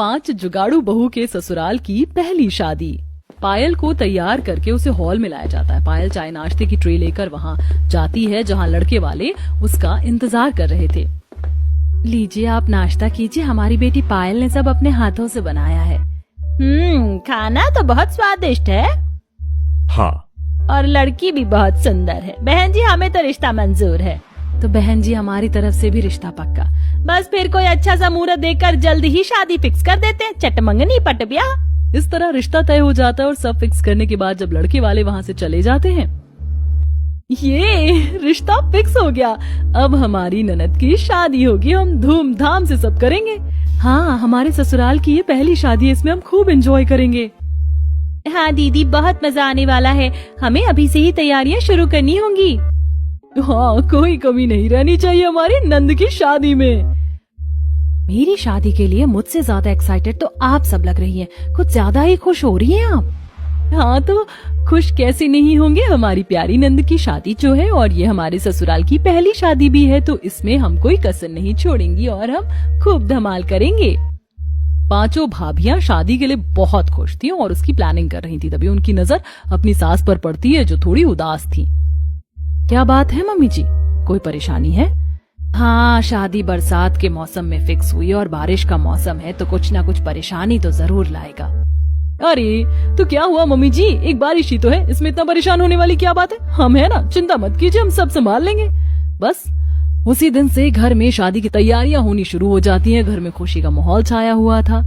5 जुगाड़ू बहू के ससुराल की पहली शादी। पायल को तैयार करके उसे हॉल में लाया जाता है। पायल चाय नाश्ते की ट्रे लेकर वहाँ जाती है जहाँ लड़के वाले उसका इंतजार कर रहे थे। लीजिए आप नाश्ता कीजिए, हमारी बेटी पायल ने सब अपने हाथों से बनाया है। खाना तो बहुत स्वादिष्ट है। हाँ, और लड़की भी बहुत सुंदर है। बहन जी हमें तो रिश्ता मंजूर है। तो बहन जी हमारी तरफ से भी रिश्ता पक्का। बस फिर कोई अच्छा सा मुहूर्त देखकर जल्द ही शादी फिक्स कर देते हैं। चटमंगनी पट ब्याह। इस तरह रिश्ता तय हो जाता है और सब फिक्स करने के बाद जब लड़के वाले वहाँ से चले जाते हैं, ये रिश्ता फिक्स हो गया, अब हमारी ननद की शादी होगी, हम धूमधाम से सब करेंगे। हाँ, हमारे ससुराल की ये पहली शादी है, इसमें हम खूब एंजॉय करेंगे। हाँ दीदी, बहुत मजा आने वाला है। हमें अभी से ही तैयारियां शुरू करनी होंगी। हाँ, कोई कमी नहीं रहनी चाहिए हमारी नंद की शादी में। मेरी शादी के लिए मुझसे ज्यादा एक्साइटेड तो आप सब लग रही हैं। कुछ ज्यादा ही खुश हो रही हैं आप। हाँ, तो खुश कैसे नहीं होंगे, हमारी प्यारी नंद की शादी जो है और ये हमारे ससुराल की पहली शादी भी है, तो इसमें हम कोई कसर नहीं छोड़ेंगी और हम खूब धमाल करेंगे। 5 भाभियां शादी के लिए बहुत खुश थी और उसकी प्लानिंग कर रही थी। तभी उनकी नजर अपनी सास पर पड़ती है जो थोड़ी उदास थी। क्या बात है मम्मी जी, कोई परेशानी है? हाँ, शादी बरसात के मौसम में फिक्स हुई और बारिश का मौसम है तो कुछ ना कुछ परेशानी तो जरूर लाएगा। अरे तो क्या हुआ मम्मी जी, एक बारिश ही तो है, इसमें इतना परेशान होने वाली क्या बात है? हम है ना, चिंता मत कीजिए, हम सब संभाल लेंगे। बस उसी दिन से घर में शादी की तैयारियां होनी शुरू हो जाती हैं। घर में खुशी का माहौल छाया हुआ था।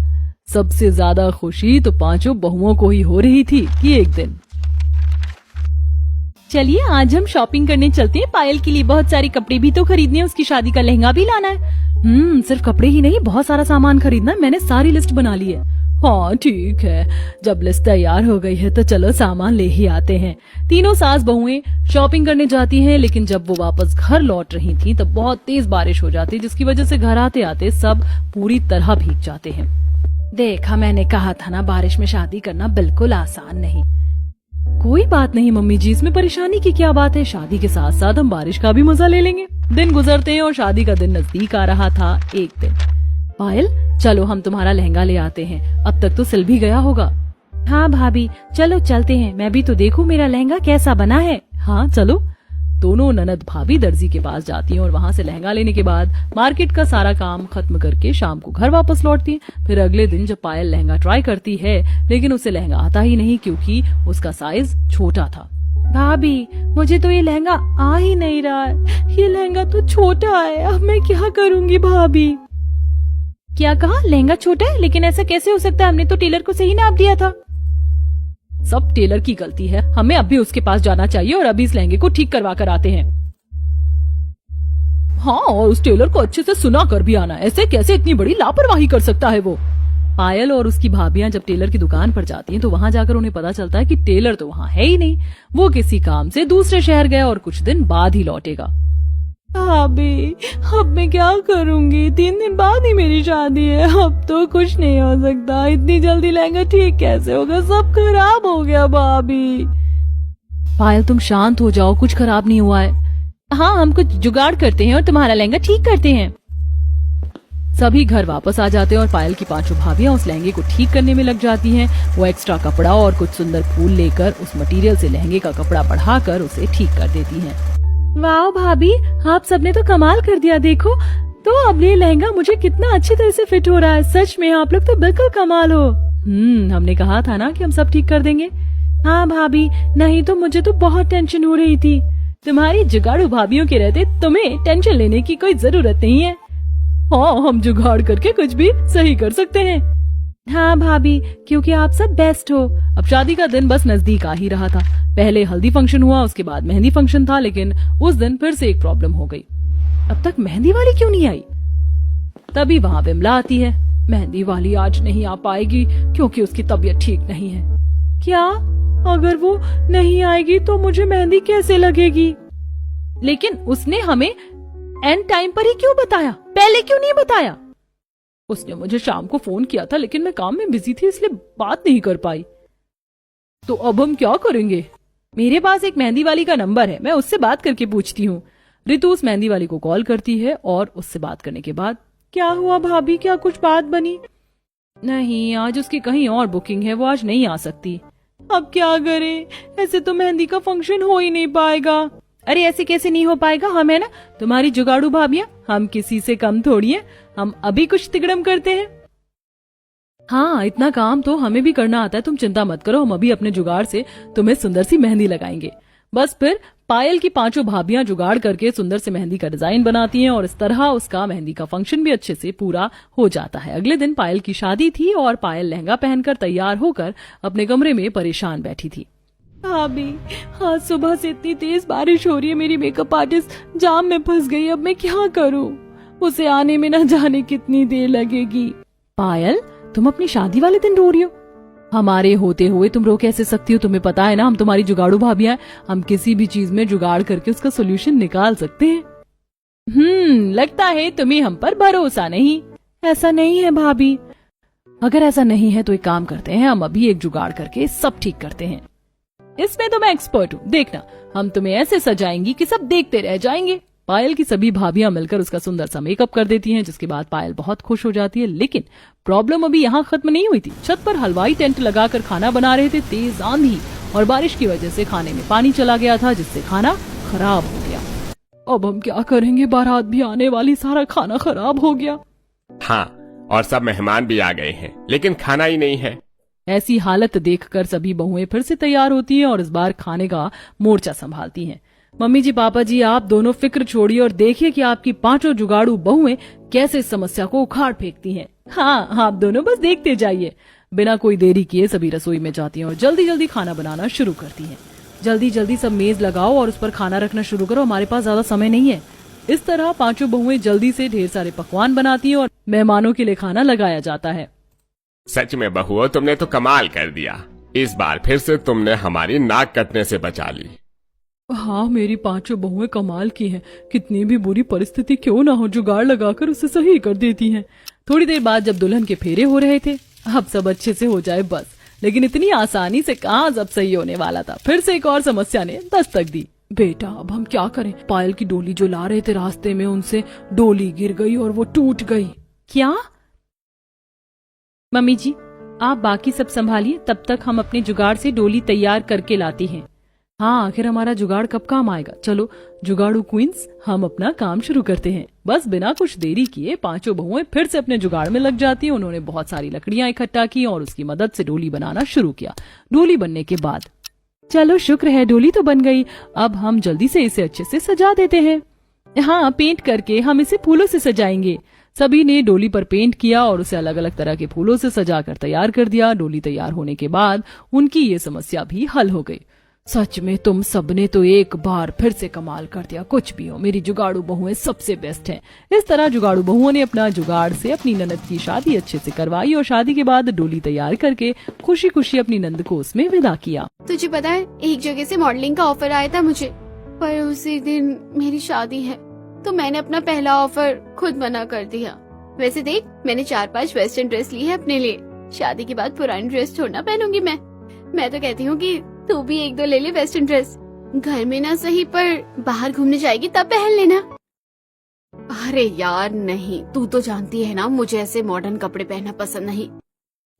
सबसे ज्यादा खुशी तो 5 बहुओं को ही हो रही थी कि एक दिन चलिए आज हम शॉपिंग करने चलते हैं। पायल के लिए बहुत सारे कपड़े भी तो खरीदने हैं, उसकी शादी का लहंगा भी लाना है। सिर्फ कपड़े ही नहीं, बहुत सारा सामान खरीदना है। मैंने सारी लिस्ट बना ली है। हाँ ठीक है, जब लिस्ट तैयार हो गई है तो चलो सामान ले ही आते हैं। तीनों सास बहुएं शॉपिंग करने जाती हैं, लेकिन जब वो वापस घर लौट रही थी तब बहुत तेज बारिश हो जाती, जिसकी वजह से घर आते आते सब पूरी तरह भीग जाते हैं। देखा, मैंने कहा था ना, बारिश में शादी करना बिल्कुल आसान नहीं। कोई बात नहीं मम्मी जी, इसमें परेशानी की क्या बात है, शादी के साथ साथ हम बारिश का भी मजा ले लेंगे। दिन गुजरते हैं और शादी का दिन नजदीक आ रहा था। एक दिन, पायल चलो हम तुम्हारा लहंगा ले आते हैं, अब तक तो सिल भी गया होगा। हाँ भाभी, चलो चलते हैं, मैं भी तो देखूं मेरा लहंगा कैसा बना है। हाँ चलो। दोनों ननद भाभी दर्जी के पास जाती हैं और वहाँ से लहंगा लेने के बाद मार्केट का सारा काम खत्म करके शाम को घर वापस लौटती हैं। फिर अगले दिन जब पायल लहंगा ट्राई करती है, लेकिन उसे लहंगा आता ही नहीं क्योंकि उसका साइज छोटा था। भाभी, मुझे तो ये लहंगा आ ही नहीं रहा है, ये लहंगा तो छोटा है, अब मैं क्या करूँगी भाभी? क्या कहा, लहंगा छोटा है? लेकिन ऐसा कैसे हो सकता है, हमने तो टेलर को सही नाप दिया था। सब टेलर की गलती है, हमें अभी उसके पास जाना चाहिए और अभी इस लहंगे को ठीक करवा कर आते हैं। हाँ, और उस टेलर को अच्छे से सुना कर भी आना, ऐसे कैसे इतनी बड़ी लापरवाही कर सकता है वो। पायल और उसकी भाभियां जब टेलर की दुकान पर जाती हैं तो वहां जाकर उन्हें पता चलता है कि टेलर तो वहां है ही नहीं, वो किसी काम से दूसरे शहर गया और कुछ दिन बाद ही लौटेगा। भाभी, अब मैं क्या करूंगी? 3 दिन बाद ही मेरी शादी है, अब तो कुछ नहीं हो सकता। इतनी जल्दी लहंगा ठीक कैसे होगा, सब खराब हो गया भाभी। पायल तुम शांत हो जाओ, कुछ खराब नहीं हुआ है। हाँ, हम कुछ जुगाड़ करते हैं और तुम्हारा लहंगा ठीक करते हैं। सभी घर वापस आ जाते हैं और पायल की 5 भाभियां उस लहंगे को ठीक करने में लग जाती हैं। वो एक्स्ट्रा कपड़ा और कुछ सुंदर फूल लेकर उस मटेरियल से लहंगे का कपड़ा बढ़ाकर उसे ठीक कर देती हैं। वाह भाभी, आप सबने तो कमाल कर दिया। देखो तो अब ये लहंगा मुझे कितना अच्छी तरह से फिट हो रहा है। सच में आप लोग तो बिल्कुल कमाल हो। हमने कहा था ना कि हम सब ठीक कर देंगे। हाँ भाभी, नहीं तो मुझे तो बहुत टेंशन हो रही थी। तुम्हारी जुगाड़ू भाभियों के रहते तुम्हें टेंशन लेने की कोई जरूरत नहीं है। हाँ, हम जुगाड़ करके कुछ भी सही कर सकते हैं। हाँ भाभी, क्योंकि आप सब बेस्ट हो। अब शादी का दिन बस नजदीक आ ही रहा था। पहले हल्दी फंक्शन हुआ, उसके बाद मेहंदी फंक्शन था, लेकिन उस दिन फिर से एक प्रॉब्लम हो गई। अब तक मेहंदी वाली क्यों नहीं आई? तभी वहाँ विमला आती है। मेहंदी वाली आज नहीं आ पाएगी क्योंकि उसकी तबीयत ठीक नहीं है। क्या? अगर वो नहीं आएगी तो मुझे मेहंदी कैसे लगेगी? लेकिन उसने हमें एंड टाइम पर ही क्यों बताया, पहले क्यों नहीं बताया? उसने मुझे शाम को फोन किया था, लेकिन मैं काम में बिजी थी इसलिए बात नहीं कर पाई। तो अब हम क्या करेंगे? मेरे पास एक मेहंदी वाली का नंबर है, मैं उससे बात करके पूछती हूँ। रितु उस मेहंदी वाली को कॉल करती है और उससे बात करने के बाद, क्या हुआ भाभी, क्या कुछ बात बनी? नहीं, आज उसकी कहीं और बुकिंग है, वो आज नहीं आ सकती। अब क्या करें, ऐसे तो मेहंदी का फंक्शन हो ही नहीं पाएगा। अरे ऐसे कैसे नहीं हो पाएगा, हम है ना तुम्हारी जुगाड़ू भाभियां, हम किसी से कम थोड़ी हैं। हम अभी कुछ तिकड़म करते हैं। हाँ, इतना काम तो हमें भी करना आता है, तुम चिंता मत करो, हम अभी अपने जुगाड़ से तुम्हें सुंदर सी मेहंदी लगाएंगे। बस फिर पायल की पांचों भाभियां जुगाड़ करके सुंदर से मेहंदी का डिजाइन बनाती हैं और इस तरह उसका मेहंदी का फंक्शन भी अच्छे से पूरा हो जाता है। अगले दिन पायल की शादी थी और पायल लहंगा पहनकर तैयार होकर अपने कमरे में परेशान बैठी थी। भाभी, आज सुबह से इतनी तेज बारिश हो रही है, मेरी मेकअप आर्टिस्ट जाम में फंस गई, अब मैं क्या करूं? उसे आने में न जाने कितनी देर लगेगी। पायल, तुम अपनी शादी वाले दिन रो रही हो? हमारे होते हुए तुम रो कैसे सकती हो? तुम्हें पता है ना, हम तुम्हारी जुगाड़ू भाभियां हैं, हम किसी भी चीज में जुगाड़ करके उसका सोल्यूशन निकाल सकते हैं। लगता है तुम्हें हम पर भरोसा नहीं। ऐसा नहीं है भाभी। अगर ऐसा नहीं है तो एक काम करते हैं, हम अभी एक जुगाड़ करके सब ठीक करते हैं। इसमें तो मैं एक्सपर्ट हूँ, देखना, हम तुम्हें ऐसे सजाएंगी कि सब देखते रह जाएंगे। पायल की सभी भाभियां मिलकर उसका सुंदर सा मेकअप कर देती हैं, जिसके बाद पायल बहुत खुश हो जाती है। लेकिन प्रॉब्लम अभी यहाँ खत्म नहीं हुई थी। छत पर हलवाई टेंट लगाकर खाना बना रहे थे। तेज आंधी और बारिश की वजह से खाने में पानी चला गया था, जिससे खाना खराब हो गया। अब हम क्या करेंगे, बारात भी आने वाली, सारा खाना खराब हो गया। हाँ, और सब मेहमान भी आ गए हैं, लेकिन खाना ही नहीं है। ऐसी हालत देखकर सभी बहुएं फिर से तैयार होती हैं और इस बार खाने का मोर्चा संभालती हैं। मम्मी जी, पापा जी, आप दोनों फिक्र छोड़िए और देखिए कि आपकी पांचों जुगाड़ू बहुएं कैसे इस समस्या को उखाड़ फेंकती हैं। हाँ, आप दोनों बस देखते जाइए। बिना कोई देरी किए सभी रसोई में जाती हैं और जल्दी जल्दी खाना बनाना शुरू करती हैं। जल्दी जल्दी सब मेज लगाओ और उस पर खाना रखना शुरू करो, हमारे पास ज्यादा समय नहीं है। इस तरह पांचों बहुएं जल्दी से ढेर सारे पकवान बनाती हैं और मेहमानों के लिए खाना लगाया जाता है। सच में बहुओं, तुमने तो कमाल कर दिया। इस बार फिर से तुमने हमारी नाक कटने से बचा ली। हाँ, मेरी पांचों बहुएं कमाल की हैं। कितनी भी बुरी परिस्थिति क्यों ना हो, जुगाड़ लगाकर उसे सही कर देती हैं। थोड़ी देर बाद जब दुल्हन के फेरे हो रहे थे, अब सब अच्छे से हो जाए बस। लेकिन इतनी आसानी से कहाँ सब सही होने वाला था। फिर से एक और समस्या ने दस्तक दी। बेटा, अब हम क्या करें? पायल की डोली जो ला रहे थे रास्ते में, उनसे डोली गिर गई और वो टूट गई। क्या? मम्मी जी, आप बाकी सब संभालिए, तब तक हम अपने जुगाड़ से डोली तैयार करके लाती हैं। हाँ, आखिर हमारा जुगाड़ कब काम आएगा। चलो जुगाड़ू क्वींस, हम अपना काम शुरू करते हैं। बस बिना कुछ देरी किए पांचों बहुएं फिर से अपने जुगाड़ में लग जाती हैं। उन्होंने बहुत सारी लकड़ियां इकट्ठा की और उसकी मदद से डोली बनाना शुरू किया। डोली बनने के बाद, चलो शुक्र है डोली तो बन गई, अब हम जल्दी से इसे अच्छे से सजा देते हैं। हाँ, पेंट करके हम इसे फूलों से सजाएंगे। सभी ने डोली पर पेंट किया और उसे अलग अलग तरह के फूलों से सजाकर तैयार कर दिया। डोली तैयार होने के बाद उनकी ये समस्या भी हल हो गई। सच में तुम सबने तो एक बार फिर से कमाल कर दिया। कुछ भी हो, मेरी जुगाड़ू बहुएं सबसे बेस्ट हैं। इस तरह जुगाड़ू बहुओं ने अपना जुगाड़ से अपनी ननद की शादी अच्छे से करवाई और शादी के बाद डोली तैयार करके खुशी खुशी अपनी नंद को उसमें विदा किया। तुझे पता है, एक जगह से मॉडलिंग का ऑफर आया था मुझे, पर उसी दिन मेरी शादी है, तो मैंने अपना पहला ऑफर खुद मना कर दिया। वैसे देख, मैंने 4-5 वेस्टर्न ड्रेस ली है अपने लिए। शादी के बाद पुरानी ड्रेस छोड़ना पहनूंगी मैं तो कहती हूँ कि तू भी 1-2 ले ले वेस्टर्न ड्रेस। घर में ना सही, पर बाहर घूमने जाएगी तब पहन लेना। अरे यार नहीं, तू तो जानती है ना मुझे ऐसे मॉडर्न कपड़े पहनना पसंद नहीं।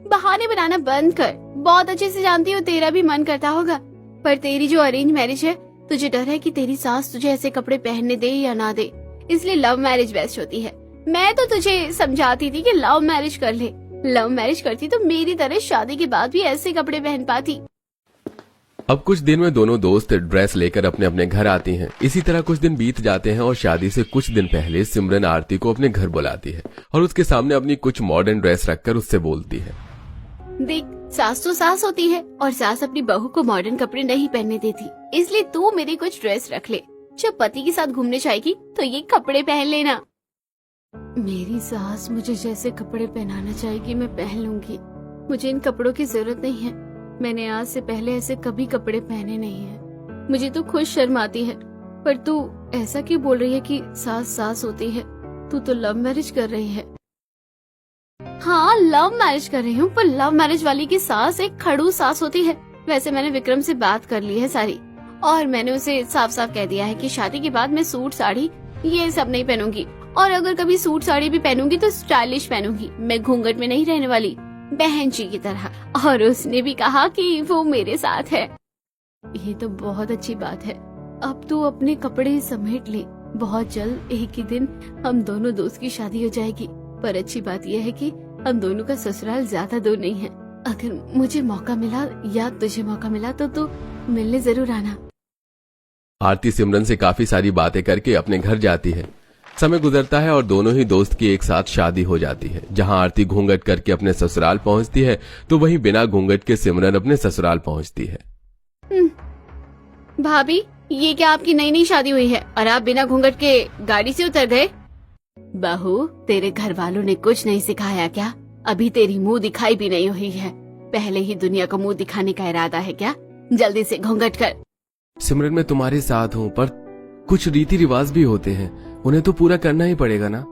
बहाने बनाना बंद कर। बहुत अच्छे से जानती हूँ तेरा भी मन करता होगा, पर तेरी जो अरेंज मैरिज है, तुझे डर है कि तेरी सास तुझे ऐसे कपड़े पहनने दे या ना दे, इसलिए लव मैरिज बेस्ट होती है। मैं तो तुझे समझाती थी कि लव मैरिज कर ले। लव मैरिज करती तो मेरी तरह शादी के बाद भी ऐसे कपड़े पहन पाती। अब कुछ दिन में दोनों दोस्त ड्रेस लेकर अपने अपने घर आती हैं। इसी तरह कुछ दिन बीत जाते हैं और शादी से कुछ दिन पहले सिमरन आरती को अपने घर बुलाती है और उसके सामने अपनी कुछ मॉडर्न ड्रेस रखकर उससे बोलती है, देख, सास तो सास होती है और सास अपनी बहू को मॉडर्न कपड़े नहीं पहनने देती, इसलिए तू मेरी कुछ ड्रेस रख ले। जब पति के साथ घूमने जाएगी तो ये कपड़े पहन लेना। मेरी सास मुझे जैसे कपड़े पहनाना चाहेगी मैं पहन लूंगी। मुझे इन कपड़ों की जरूरत नहीं है। मैंने आज से पहले ऐसे कभी कपड़े पहने नहीं है। मुझे तो खुद शर्म आती है। पर तू ऐसा क्यों बोल रही है कि सास सास होती है? तू तो लव मैरिज कर रही है। हाँ, लव मैरिज कर रही हूँ, पर लव मैरिज वाली की सास एक खड़ूस सास होती है। वैसे मैंने विक्रम से बात कर ली है सारी, और मैंने उसे साफ साफ कह दिया है कि शादी के बाद मैं सूट साड़ी ये सब नहीं पहनूंगी, और अगर कभी सूट साड़ी भी पहनूंगी तो स्टाइलिश पहनूंगी। मैं घूंघट में नहीं रहने वाली। बहन जी की तरह, और उसने भी कहा कि वो मेरे साथ है। ये तो बहुत अच्छी बात है। अब तू अपने कपड़े समेट ले, बहुत जल्द एक ही दिन हम दोनों दोस्त की शादी हो जाएगी। पर अच्छी बात यह है कि हम दोनों का ससुराल ज्यादा दूर नहीं है। अगर मुझे मौका मिला या तुझे मौका मिला तो तू मिलने जरूर आना। आरती सिमरन से काफी सारी बातें करके अपने घर जाती है। समय गुजरता है और दोनों ही दोस्त की एक साथ शादी हो जाती है। जहां आरती घूंघट करके अपने ससुराल पहुंचती है तो वहीं बिना घूंघट के सिमरन अपने ससुराल पहुंचती है। भाभी, ये क्या आपकी नई नई शादी हुई है और आप बिना घूंघट के गाड़ी से उतर गए? बहू, तेरे घर वालों ने कुछ नहीं सिखाया क्या? अभी तेरी मुंह दिखाई भी नहीं हुई है, पहले ही दुनिया को मुंह दिखाने का इरादा है क्या? जल्दी से घूंघट कर। सिमरन, मैं तुम्हारे साथ हूँ, पर कुछ रीति रिवाज भी होते हैं, उन्हें तो पूरा करना ही पड़ेगा ना।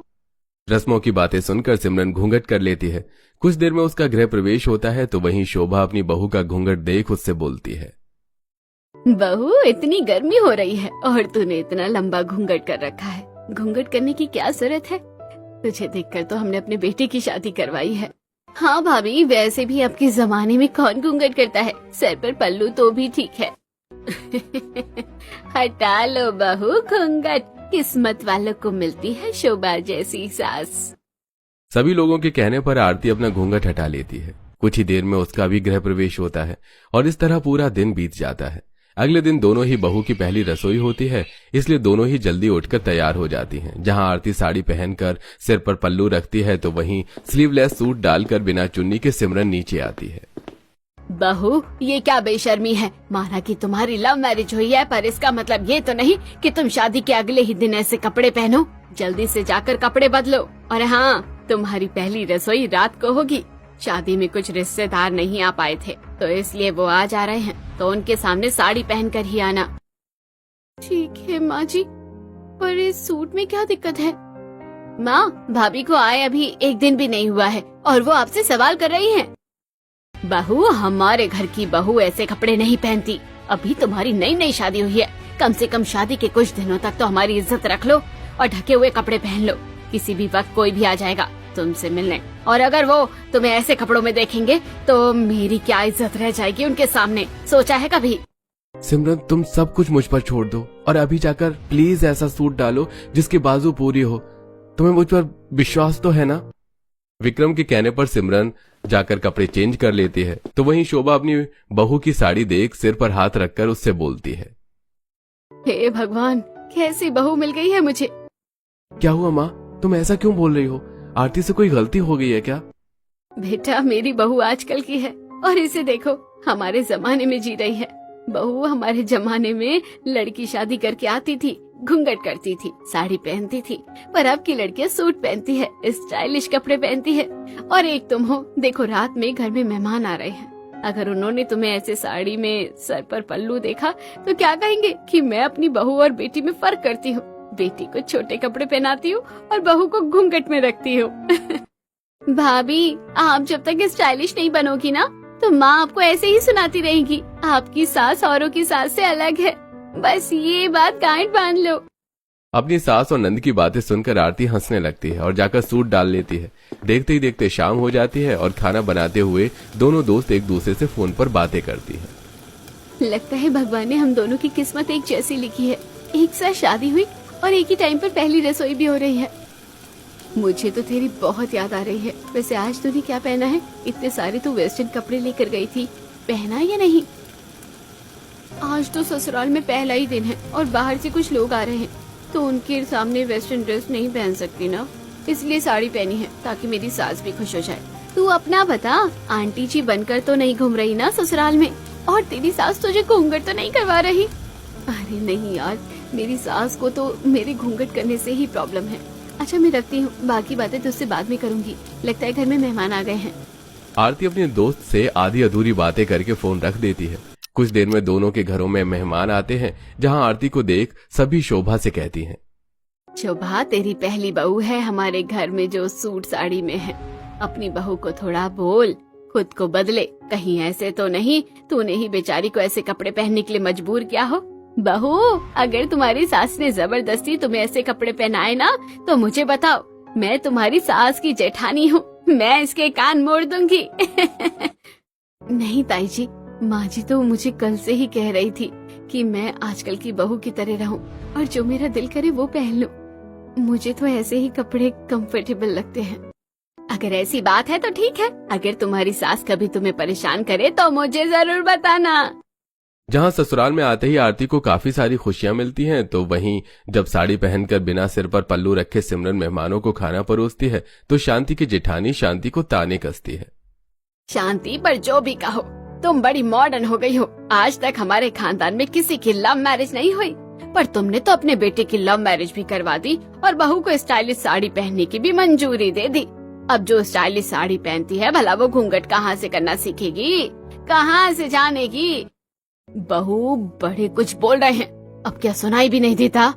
रस्मों की बातें सुनकर सिमरन घूंघट कर लेती है। कुछ देर में उसका गृह प्रवेश होता है तो वहीं शोभा अपनी बहू का घूंघट देख उससे बोलती है, बहू, इतनी गर्मी हो रही है और तूने इतना लंबा घूंघट कर रखा है। घूंघट करने की क्या जरूरत है? तुझे देखकर तो हमने अपने बेटे की शादी करवाई है। हाँ भाभी, वैसे भी अब के जमाने में कौन घूंघट करता है? सर पर पल्लू तो भी ठीक है। हटा लो बहू घूंघट, किस्मत वालों को मिलती है शोभा जैसी सास। सभी लोगों के कहने पर आरती अपना घूंघट हटा लेती है। कुछ ही देर में उसका भी गृह प्रवेश होता है और इस तरह पूरा दिन बीत जाता है। अगले दिन दोनों ही बहू की पहली रसोई होती है, इसलिए दोनों ही जल्दी उठकर तैयार हो जाती हैं। जहां आरती साड़ी पहनकर सिर पर पल्लू रखती है तो वहीं स्लीवलेस सूट डालकर बिना चुन्नी के सिमरन नीचे आती है। बहू, ये क्या बेशर्मी है? माना कि तुम्हारी लव मैरिज हुई है, पर इसका मतलब ये तो नहीं कि तुम शादी के अगले ही दिन ऐसे कपड़े पहनो। जल्दी से जाकर कपड़े बदलो। और हाँ, तुम्हारी पहली रसोई रात को होगी। शादी में कुछ रिश्तेदार नहीं आ पाए थे तो इसलिए वो आज आ रहे हैं, तो उनके सामने साड़ी पहनकर ही आना। ठीक है माँ जी, पर इस सूट में क्या दिक्कत है? माँ, भाभी को आए अभी एक दिन भी नहीं हुआ है और वो आपसे सवाल कर रही हैं। बहू, हमारे घर की बहू ऐसे कपड़े नहीं पहनती। अभी तुम्हारी नई नई शादी हुई है, कम से कम शादी के कुछ दिनों तक तो हमारी इज्जत रख लो और ढके हुए कपड़े पहन लो। किसी भी वक्त कोई भी आ जाएगा तुमसे मिलने, और अगर वो तुम्हें ऐसे कपड़ों में देखेंगे तो मेरी क्या इज्जत रह जाएगी उनके सामने? सोचा है कभी? सिमरन, तुम सब कुछ मुझ पर छोड़ दो और अभी जाकर प्लीज ऐसा सूट डालो जिसकी बाजू पूरी हो। तुम्हें मुझ पर विश्वास तो है ना? विक्रम के कहने पर सिमरन जाकर कपड़े चेंज कर लेती है तो वहीं शोभा अपनी बहू की साड़ी देख सिर पर हाथ रखकर उससे बोलती है, हे भगवान, कैसी बहू मिल गई है मुझे। क्या हुआ माँ, तुम ऐसा क्यों बोल रही हो? आरती से कोई गलती हो गई है क्या? बेटा, मेरी बहू आजकल की है और इसे देखो, हमारे जमाने में जी रही है। बहू हमारे जमाने में लड़की शादी करके आती थी, घूंघट करती थी, साड़ी पहनती थी, पर अब की लड़कियां सूट पहनती है, स्टाइलिश कपड़े पहनती है। और एक तुम हो, देखो रात में घर में मेहमान आ रहे हैं, अगर उन्होंने तुम्हें ऐसे साड़ी में सर पर पल्लू देखा तो क्या कहेंगे कि मैं अपनी बहू और बेटी में फर्क करती हूँ, बेटी को छोटे कपड़े पहनाती हूँ और बहू को घूंघट में रखती हूँ। भाभी, आप जब तक स्टाइलिश नहीं बनोगी ना तो माँ आपको ऐसे ही सुनाती रहेगी, आपकी सास औरों की सास से अलग है। बस ये बात गांठ बांध लो। अपनी सास और नंद की बातें सुनकर आरती हंसने लगती है और जाकर सूट डाल लेती है। देखते ही देखते शाम हो जाती है और खाना बनाते हुए दोनों दोस्त एक दूसरे से फोन पर बातें करती है। लगता है भगवान ने हम दोनों की किस्मत एक जैसी लिखी है, एक साथ शादी हुई और एक ही टाइम पर पहली रसोई भी हो रही है। मुझे तो तेरी बहुत याद आ रही है। वैसे आज तूने क्या पहना है? इतने सारे तो वेस्टर्न कपड़े लेकर गई थी, पहना या नहीं? आज तो ससुराल में पहला ही दिन है और बाहर से कुछ लोग आ रहे हैं, तो उनके सामने वेस्टर्न ड्रेस नहीं पहन सकती ना, इसलिए साड़ी पहनी है ताकि मेरी सास भी खुश हो जाए। तू अपना बता, आंटी जी बनकर तो नहीं घूम रही ना ससुराल में? और तेरी सास तुझे घूंघट तो नहीं करवा रही? अरे नहीं यार, मेरी सास को तो मेरे घूंघट करने से ही प्रॉब्लम है। अच्छा, मैं रखती हूँ, बाकी बातें तुझसे बाद में करूंगी। लगता है घर में मेहमान आ गए हैं। आरती अपने दोस्त से आधी अधूरी बातें करके फोन रख देती है। कुछ देर में दोनों के घरों में मेहमान आते हैं, जहां आरती को देख सभी शोभा से कहती हैं, शोभा, तेरी पहली बहू है हमारे घर में जो सूट साड़ी में है। अपनी बहू को थोड़ा बोल, खुद को बदले। कहीं ऐसे तो नहीं तूने ही बेचारी को ऐसे कपड़े पहनने के लिए मजबूर किया हो? बहू, अगर तुम्हारी सास ने जबरदस्ती तुम्हें ऐसे कपड़े पहनाए ना तो मुझे बताओ, मैं तुम्हारी सास की जेठानी हूँ मैं इसके कान मोड़ दूंगी। नहीं ताई जी, माँ जी तो मुझे कल से ही कह रही थी कि मैं आजकल की बहू की तरह रहूं और जो मेरा दिल करे वो पहन लूं। मुझे तो ऐसे ही कपड़े कंफर्टेबल लगते हैं। अगर ऐसी बात है तो ठीक है, अगर तुम्हारी सास कभी तुम्हें परेशान करे तो मुझे जरूर बताना। जहां ससुराल में आते ही आरती को काफी सारी खुशियां मिलती हैं, तो वहीं जब साड़ी पहनकर बिना सिर पर पल्लू रखे सिमरन मेहमानों को खाना परोसती है तो शांति की जेठानी शांति को ताने कसती है। शांति, पर जो भी कहो, तुम बड़ी मॉडर्न हो गई हो। आज तक हमारे खानदान में किसी की लव मैरिज नहीं हुई, पर तुमने तो अपने बेटे की लव मैरिज भी करवा दी और बहू को स्टाइलिश साड़ी पहनने की भी मंजूरी दे दी। अब जो स्टाइलिश साड़ी पहनती है, भला वो घूंघट कहाँ से करना सीखेगी, कहाँ से जानेगी? बहू बड़े कुछ बोल रहे हैं, अब क्या सुनाई भी नहीं देता?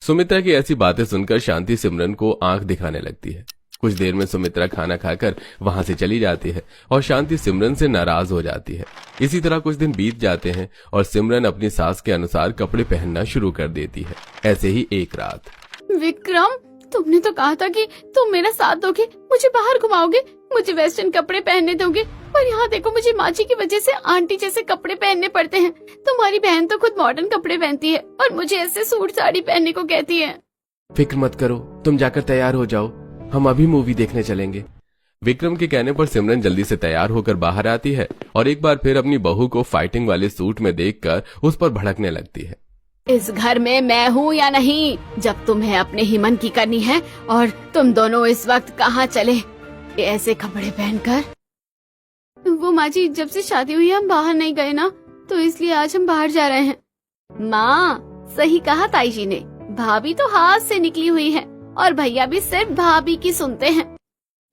सुमित्रा की ऐसी बातें सुनकर शांति सिमरन को आंख दिखाने लगती है। कुछ देर में सुमित्रा खाना खाकर वहां से चली जाती है और शांति सिमरन से नाराज हो जाती है। इसी तरह कुछ दिन बीत जाते हैं और सिमरन अपनी सास के अनुसार कपड़े पहनना शुरू कर देती है। ऐसे ही एक रात। विक्रम, तुमने तो कहा था कि तुम मेरा साथ दोगे, मुझे बाहर घुमाओगे, मुझे वेस्टर्न कपड़े पहनने दोगे, पर यहाँ देखो मुझे माँ जी की वजह से आंटी जैसे कपड़े पहनने पड़ते हैं। तुम्हारी बहन तो खुद मॉडर्न कपड़े पहनती है और मुझे ऐसे सूट साड़ी पहनने को कहती है। फिक्र मत करो, तुम जाकर तैयार हो जाओ, हम अभी मूवी देखने चलेंगे। विक्रम के कहने पर सिमरन जल्दी से तैयार होकर बाहर आती है और एक बार फिर अपनी बहू को फाइटिंग वाले सूट में देखकर उस पर भड़कने लगती है। इस घर में मैं हूँ या नहीं, जब तुम्हें अपने ही मन की करनी है, और तुम दोनों इस वक्त कहाँ चले ऐसे कपड़े पहनकर? वो माँ जी, जब से शादी हुई हम बाहर नहीं गए ना, तो इसलिए आज हम बाहर जा रहे हैं। माँ, सही कहा ताई जी ने, भाभी तो हाथ से निकली हुई है और भैया भी सिर्फ भाभी की सुनते हैं।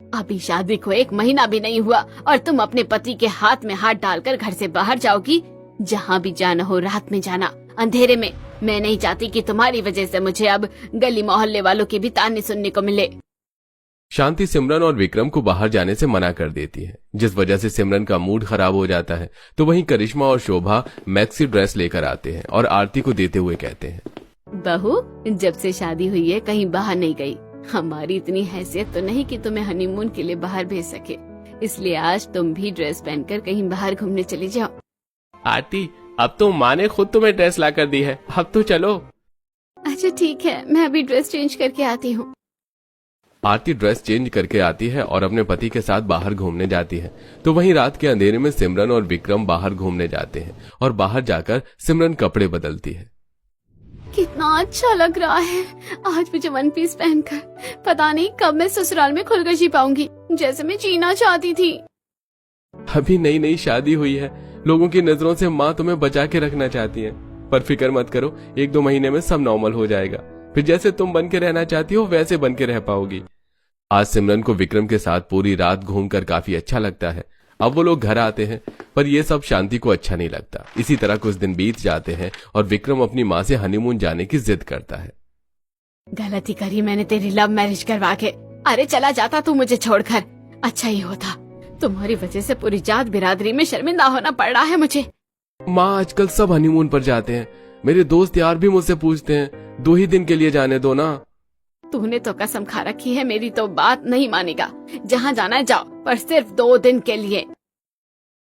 अभी शादी को 1 महीना भी नहीं हुआ और तुम अपने पति के हाथ में हाथ डालकर घर से बाहर जाओगी। जहाँ भी जाना हो रात में जाना, अंधेरे में। मैं नहीं चाहती कि तुम्हारी वजह से मुझे अब गली मोहल्ले वालों के भी ताने सुनने को मिले। शांति सिमरन और विक्रम को बाहर जाने से मना कर देती है, जिस वजह से सिमरन का मूड खराब हो जाता है। तो वहीं करिश्मा और शोभा मैक्सी ड्रेस लेकर आते हैं और आरती को देते हुए कहते हैं, बहू, जब से शादी हुई है कहीं बाहर नहीं गई। हमारी इतनी हैसियत तो नहीं कि तुम्हें हनीमून के लिए बाहर भेज सके, इसलिए आज तुम भी ड्रेस पहनकर कहीं बाहर घूमने चली जाओ। आरती, अब तो माँ ने खुद तुम्हें ड्रेस ला कर दी है, अब तो चलो। अच्छा ठीक है, मैं अभी ड्रेस चेंज करके आती हूँ। आरती ड्रेस चेंज करके आती है और अपने पति के साथ बाहर घूमने जाती है। तो वहीं रात के अंधेरे में सिमरन और विक्रम बाहर घूमने जाते हैं और बाहर जाकर सिमरन कपड़े बदलती है। कितना अच्छा लग रहा है आज मुझे वन पीस पहनकर। पता नहीं कब मैं ससुराल में खुलकर जी पाऊंगी, जैसे मैं जीना चाहती थी। अभी नई नई शादी हुई है, लोगों की नजरों से माँ तुम्हें बचा के रखना चाहती है, पर फिक्र मत करो, 1-2 महीने में सब नॉर्मल हो जाएगा। फिर जैसे तुम बन के रहना चाहती हो वैसे बन के रह पाओगी। आज सिमरन को विक्रम के साथ पूरी रात घूमकर काफी अच्छा लगता है। अब वो लोग घर आते हैं, पर ये सब शांति को अच्छा नहीं लगता। इसी तरह कुछ दिन बीत जाते हैं और विक्रम अपनी माँ से हनीमून जाने की जिद करता है। गलती करी मैंने तेरी लव मैरिज करवा के। अरे चला जाता तू मुझे छोड़कर, अच्छा ही होता। तुम्हारी वजह से पूरी जात बिरादरी में शर्मिंदा होना पड़ रहा है मुझे। माँ, आजकल सब हनीमून पर जाते हैं, मेरे दोस्त यार भी मुझसे पूछते हैं 2 ही दिन के लिए जाने दो ना। तूने तो कसम खा रखी है, मेरी तो बात नहीं मानेगा। जहाँ जाना है जाओ, पर सिर्फ 2 दिन के लिए।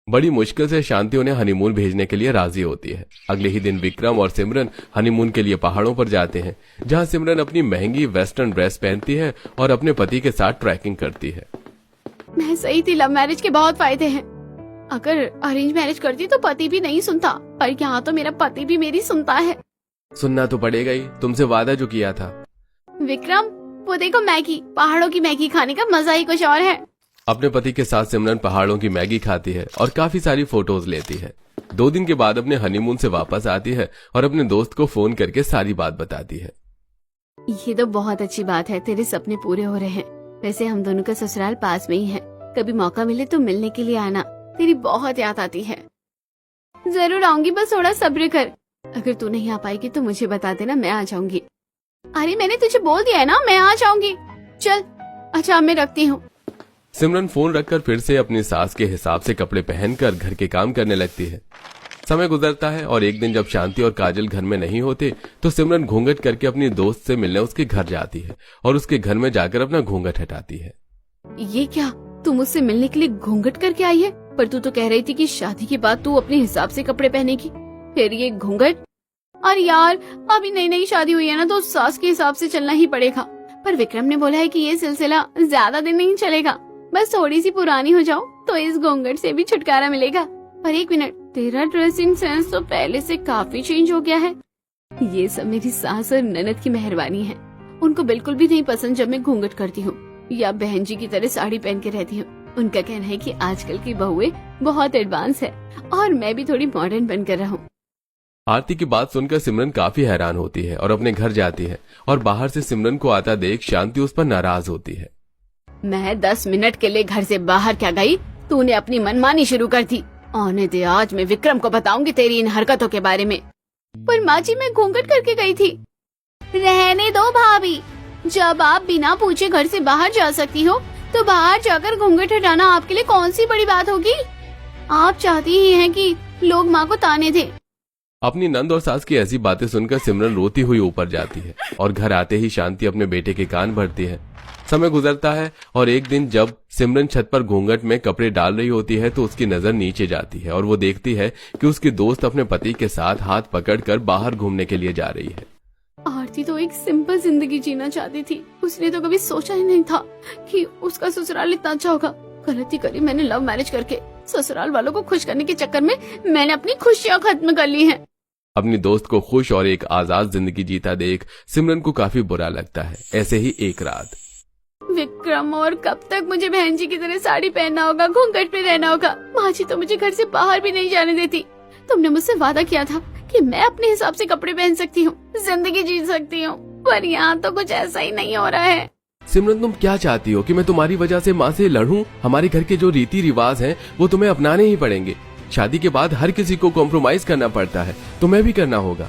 बड़ी मुश्किल से शांति उन्हें हनीमून भेजने के लिए राजी होती है। अगले ही दिन विक्रम और सिमरन हनीमून के लिए पहाड़ों पर जाते हैं, जहाँ सिमरन अपनी महंगी वेस्टर्न ड्रेस पहनती है और अपने पति के साथ ट्रैकिंग करती है। मैं सही थी, लव मैरिज के बहुत फायदे हैं। अगर अरेंज मैरिज करती तो पति भी नहीं सुनता, पर यहाँ तो मेरा पति भी मेरी सुनता है। सुनना तो पड़ेगा ही, तुमसे वादा जो किया था। विक्रम, वो देखो मैगी, पहाड़ों की मैगी खाने का मजा ही कुछ और है। अपने पति के साथ सिमरन पहाड़ों की मैगी खाती है और काफी सारी फोटोज लेती है। 2 दिन के बाद अपने हनीमून से वापस आती है और अपने दोस्त को फोन करके सारी बात बताती है। ये तो बहुत अच्छी बात है, तेरे सपने पूरे हो रहे हैं। वैसे हम दोनों का ससुराल पास में ही है, कभी मौका मिले तो मिलने के लिए आना, तेरी बहुत याद आती है। जरूर आऊंगी, बस थोड़ा सब्र कर। अगर तू नहीं आ पाएगी तो मुझे बता देना, मैं आ जाऊंगी। अरे मैंने तुझे बोल दिया है ना, मैं आ जाऊंगी। चल अच्छा, मैं रखती हूँ। सिमरन फोन रखकर फिर से अपनी सास के हिसाब से कपड़े पहनकर घर के काम करने लगती है। समय गुजरता है और एक दिन जब शांति और काजल घर में नहीं होते तो सिमरन घूंघट करके अपनी दोस्त से मिलने उसके घर जाती है और उसके घर में जाकर अपना घूंघट हटाती है। ये क्या, तू मुझसे मिलने के लिए घूंघट करके आई है? पर तू तो कह रही थी कि शादी के बाद तू अपने हिसाब से कपड़े पहनेगी, फिर ये घूंघट। अरे यार, अभी नई नई शादी हुई है ना, तो सास के हिसाब से चलना ही पड़ेगा। पर विक्रम ने बोला है कि ये सिलसिला ज्यादा दिन नहीं चलेगा, बस थोड़ी सी पुरानी हो जाओ तो इस घूंघट से भी छुटकारा मिलेगा। पर एक मिनट, तेरा ड्रेसिंग सेंस तो पहले से काफी चेंज हो गया है। ये सब मेरी सास और ननद की मेहरबानी है। उनको बिल्कुल भी नहीं पसंद जब मैं घूंघट करती हूँ या बहन जी की तरह साड़ी पहन के रहती हूँ। उनका कहना है कि आजकल की बहुएं बहुत एडवांस है और मैं भी थोड़ी मॉडर्न बनकर रहूं। आरती की बात सुनकर सिमरन काफी हैरान होती है और अपने घर जाती है और बाहर से सिमरन को आता देख शांति उस पर नाराज होती है। मैं 10 मिनट के लिए घर से बाहर क्या गई, तूने अपनी मनमानी शुरू कर दी। आने दे, आज मैं विक्रम को बताऊंगी तेरी इन हरकतों के बारे में। पर माँ जी, मैं घूंघट करके गई थी। रहने दो भाभी, जब आप बिना पूछे घर से बाहर जा सकती हो तो बाहर जाकर घूंघट हटाना आपके लिए कौन सी बड़ी बात होगी। आप चाहती ही हैं कि लोग माँ को ताने दें। अपनी नंद और सास की ऐसी बातें सुनकर सिमरन रोती हुई ऊपर जाती है और घर आते ही शांति अपने बेटे के कान भरती है। समय गुजरता है और एक दिन जब सिमरन छत पर घूंघट में कपड़े डाल रही होती है तो उसकी नजर नीचे जाती है और वो देखती है कि उसकी दोस्त अपने पति के साथ हाथ पकड़कर बाहर घूमने के लिए जा रही है। आरती तो एक सिंपल जिंदगी जीना चाहती थी। उसने तो कभी सोचा ही नहीं था कि उसका ससुराल इतना अच्छा होगा। गलती करी मैंने लव मैरिज करके। ससुराल वालों को खुश करने के चक्कर में मैंने अपनी खुशियाँ खत्म कर ली हैं। अपनी दोस्त को खुश और एक आजाद जिंदगी जीता देख सिमरन को काफी बुरा लगता है। ऐसे ही एक रात, विक्रम, और कब तक मुझे बहन जी की तरह साड़ी पहनना होगा, घूंघट में रहना होगा? माँ जी तो मुझे घर से बाहर भी नहीं जाने देती। तुमने मुझसे वादा किया था कि मैं अपने हिसाब से कपड़े पहन सकती हूँ, जिंदगी जी सकती हूँ, पर यहाँ तो कुछ ऐसा ही नहीं हो रहा है। सिमरन, तुम क्या चाहती हो कि मैं तुम्हारी वजह से माँ से लड़ूं? हमारे घर के जो रीति रिवाज हैं वो तुम्हें अपनाने ही पड़ेंगे। शादी के बाद हर किसी को कॉम्प्रोमाइज करना पड़ता है, तुम्हें भी करना होगा।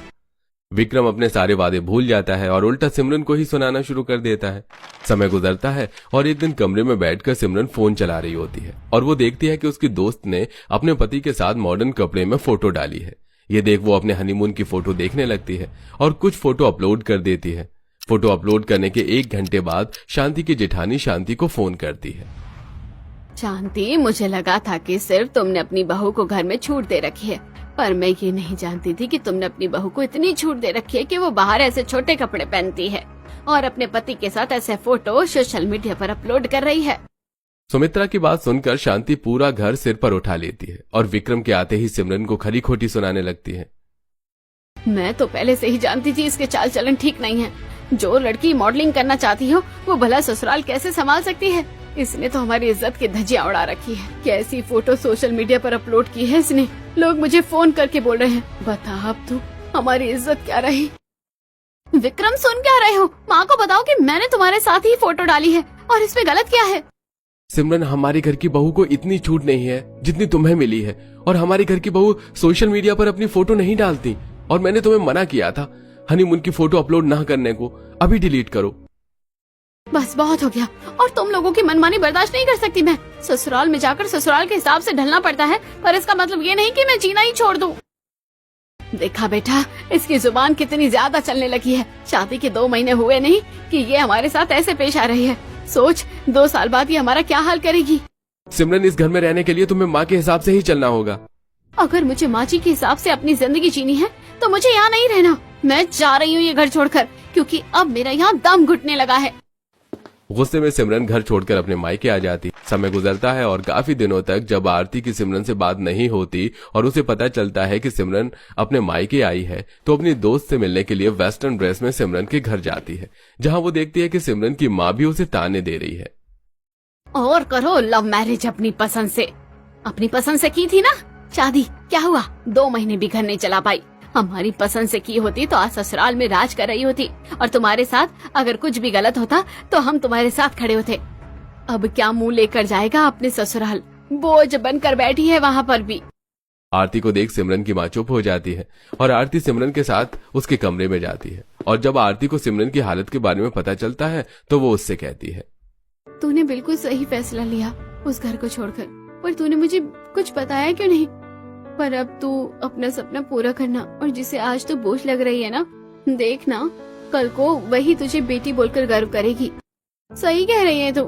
विक्रम अपने सारे वादे भूल जाता है और उल्टा सिमरन को ही सुनाना शुरू कर देता है। समय गुजरता है और एक दिन कमरे में बैठकर सिमरन फोन चला रही होती है और वो देखती है कि उसकी दोस्त ने अपने पति के साथ मॉडर्न कपड़े में फोटो डाली है। ये देख वो अपने हनीमून की फोटो देखने लगती है और कुछ फोटो अपलोड कर देती है। फोटो अपलोड करने के 1 घंटे बाद शांति की जेठानी शांति को फोन करती है। शांति, मुझे लगा था कि सिर्फ तुमने अपनी बहू को घर में छूट दे रखी है, पर मैं ये नहीं जानती थी कि तुमने अपनी बहू को इतनी छूट दे रखी है कि वो बाहर ऐसे छोटे कपड़े पहनती है और अपने पति के साथ ऐसे फोटो सोशल मीडिया पर अपलोड कर रही है। सुमित्रा की बात सुनकर शांति पूरा घर सिर पर उठा लेती है और विक्रम के आते ही सिमरन को खरी खोटी सुनाने लगती है। मैं तो पहले से ही जानती थी इसके चाल चलन ठीक नहीं है। जो लड़की मॉडलिंग करना चाहती हो वो भला ससुराल कैसे संभाल सकती है? इसने तो हमारी इज्जत की धज्जियां उड़ा रखी है। कैसी फोटो सोशल मीडिया पर अपलोड की है इसने। लोग मुझे फोन करके बोल रहे हैं, बता अब तू हमारी इज्जत क्या रही। विक्रम, सुन क्या रहे हो? माँ को बताओ कि मैंने तुम्हारे साथ ही फोटो डाली है और इसमें गलत क्या है? सिमरन, हमारे घर की बहू को इतनी छूट नहीं है जितनी तुम्हें मिली है और हमारे घर की बहू सोशल मीडिया पर अपनी फोटो नहीं डालती और मैंने तुम्हें मना किया था हनीमून की फोटो अपलोड ना करने को। अभी डिलीट करो। बस बहुत हो गया, और तुम लोगों की मनमानी बर्दाश्त नहीं कर सकती मैं। ससुराल में जाकर ससुराल के हिसाब से ढलना पड़ता है, पर इसका मतलब ये नहीं कि मैं जीना ही छोड़ दूं। देखा बेटा, इसकी जुबान कितनी ज्यादा चलने लगी है। शादी के 2 महीने हुए नहीं कि ये हमारे साथ ऐसे पेश आ रही है। सोच, 2 साल बाद ये हमारा क्या हाल करेगी। सिमरन, इस घर में रहने के लिए तुम्हें माँ के हिसाब से ही चलना होगा। अगर मुझे माँ जी के हिसाब से अपनी जिंदगी जीनी है तो मुझे यहाँ नहीं रहना। मैं जा रही हूँ ये घर छोड़कर, क्योंकि अब मेरा यहाँ दम घुटने लगा है। गुस्से में सिमरन घर छोड़कर अपने मायके आ जाती। समय गुजरता है और काफी दिनों तक जब आरती की सिमरन से बात नहीं होती और उसे पता चलता है कि सिमरन अपने मायके आई है तो अपनी दोस्त से मिलने के लिए वेस्टर्न ड्रेस में सिमरन के घर जाती है, जहां वो देखती है कि सिमरन की माँ भी उसे ताने दे रही है। और करो लव मैरिज अपनी पसंद से। अपनी पसंद से की थी ना शादी, क्या हुआ? 2 महीने भी घर नहीं चला पाई। हमारी पसंद से की होती तो आज ससुराल में राज कर रही होती, और तुम्हारे साथ अगर कुछ भी गलत होता तो हम तुम्हारे साथ खड़े होते। अब क्या मुंह लेकर जाएगा अपने ससुराल? बोझ बनकर बैठी है वहाँ पर भी। आरती को देख सिमरन की माँ चुप हो जाती है और आरती सिमरन के साथ उसके कमरे में जाती है। और जब आरती को सिमरन की हालत के बारे में पता चलता है तो वो उससे कहती है, तूने बिल्कुल सही फैसला लिया उस घर को छोड़कर, पर तूने मुझे कुछ बताया क्यों नहीं? पर अब तू अपना सपना पूरा करना, और जिसे आज तो बोझ लग रही है ना, देखना कल को वही तुझे बेटी बोलकर गर्व करेगी। सही कह रही है तू।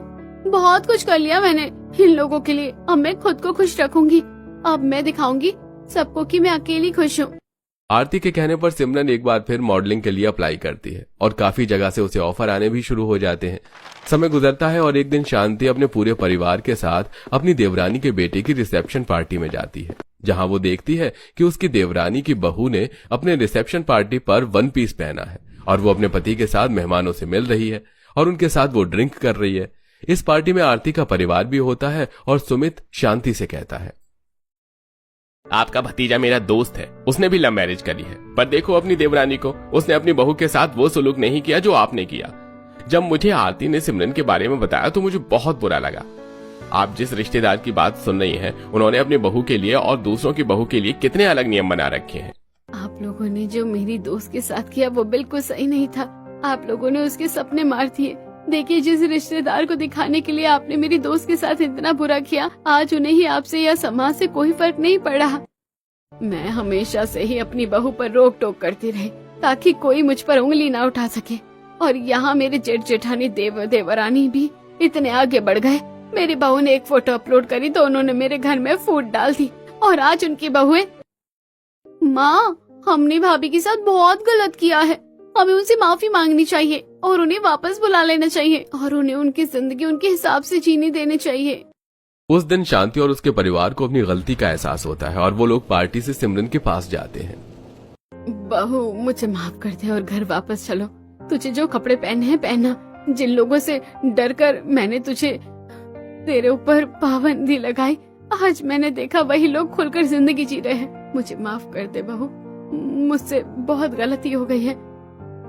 बहुत कुछ कर लिया मैंने इन लोगों के लिए। अब मैं खुद को खुश रखूंगी। अब मैं दिखाऊंगी सबको कि मैं अकेली खुश हूँ। आरती के कहने पर सिमरन एक बार फिर मॉडलिंग के लिए अप्लाई करती है और काफी जगह से उसे ऑफर आने भी शुरू हो जाते हैं। समय गुजरता है और एक दिन शांति अपने पूरे परिवार के साथ अपनी देवरानी के बेटे की रिसेप्शन पार्टी में जाती है, जहां वो देखती है कि उसकी देवरानी की बहू ने अपने रिसेप्शन पार्टी पर वन पीस पहना है और वो अपने पति के साथ मेहमानों से मिल रही है और उनके साथ वो ड्रिंक कर रही है। इस पार्टी में आरती का परिवार भी होता है और सुमित शांति से कहता है, आपका भतीजा मेरा दोस्त है, उसने भी लव मैरिज करी है, पर देखो अपनी देवरानी को, उसने अपनी बहू के साथ वो सलूक नहीं किया जो आपने किया। जब मुझे आरती ने सिमरन के बारे में बताया तो मुझे बहुत बुरा लगा। आप जिस रिश्तेदार की बात सुन रही हैं, उन्होंने अपनी बहू के लिए और दूसरों की बहू के लिए कितने अलग नियम बना रखे हैं। आप लोगों ने जो मेरी दोस्त के साथ किया वो बिल्कुल सही नहीं था। आप लोगों ने उसके सपने मार दिए। देखिए, जिस रिश्तेदार को दिखाने के लिए आपने मेरी दोस्त के साथ इतना बुरा किया, आज उन्हें ही आपसे या समाज से कोई फर्क नहीं पड़ा। मैं हमेशा से ही अपनी बहू पर रोक टोक करती रही ताकि कोई मुझ पर उंगली ना उठा सके, और यहाँ मेरे जेठ जेठानी देवरानी भी इतने आगे बढ़ गए। मेरी बहू ने एक फोटो अपलोड करी तो उन्होंने मेरे घर में फूट डाल दी, और आज उनकी बहुएं। माँ, हमने भाभी के साथ बहुत गलत किया है। हमें उनसे माफी मांगनी चाहिए और उन्हें वापस बुला लेना चाहिए और उन्हें उनकी जिंदगी उनके हिसाब से जीने देने चाहिए। उस दिन शांति और उसके परिवार को अपनी गलती का एहसास होता है और वो लोग पार्टी से सिमरन के पास जाते हैं। बहू, मुझे माफ कर दे और घर वापस चलो। तुझे जो कपड़े पहने हैं पहना। जिन लोगों से डर कर मैंने तुझे तेरे ऊपर पाबंदी लगाई, आज मैंने देखा वही लोग खुलकर जिंदगी जी रहे हैं। मुझे माफ कर दे बहू, मुझसे बहुत गलती हो गई है।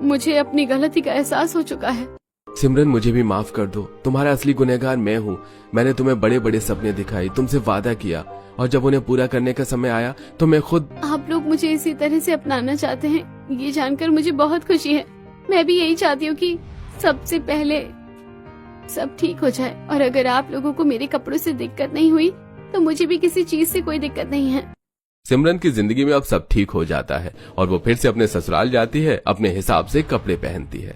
मुझे अपनी गलती का एहसास हो चुका है। सिमरन, मुझे भी माफ कर दो। तुम्हारा असली गुनहगार मैं हूँ। मैंने तुम्हें बड़े बड़े सपने दिखाई, तुमसे वादा किया, और जब उन्हें पूरा करने का समय आया तो मैं खुद। आप लोग मुझे इसी तरह से अपनाना चाहते हैं, ये जानकर मुझे बहुत खुशी है। मैं भी यही चाहती हूँ कि सबसे पहले सब ठीक हो जाए, और अगर आप लोगों को मेरे कपड़ों से दिक्कत नहीं हुई तो मुझे भी किसी चीज से कोई दिक्कत नहीं है। सिमरन की जिंदगी में अब सब ठीक हो जाता है और वो फिर से अपने ससुराल जाती है, अपने हिसाब से कपड़े पहनती है।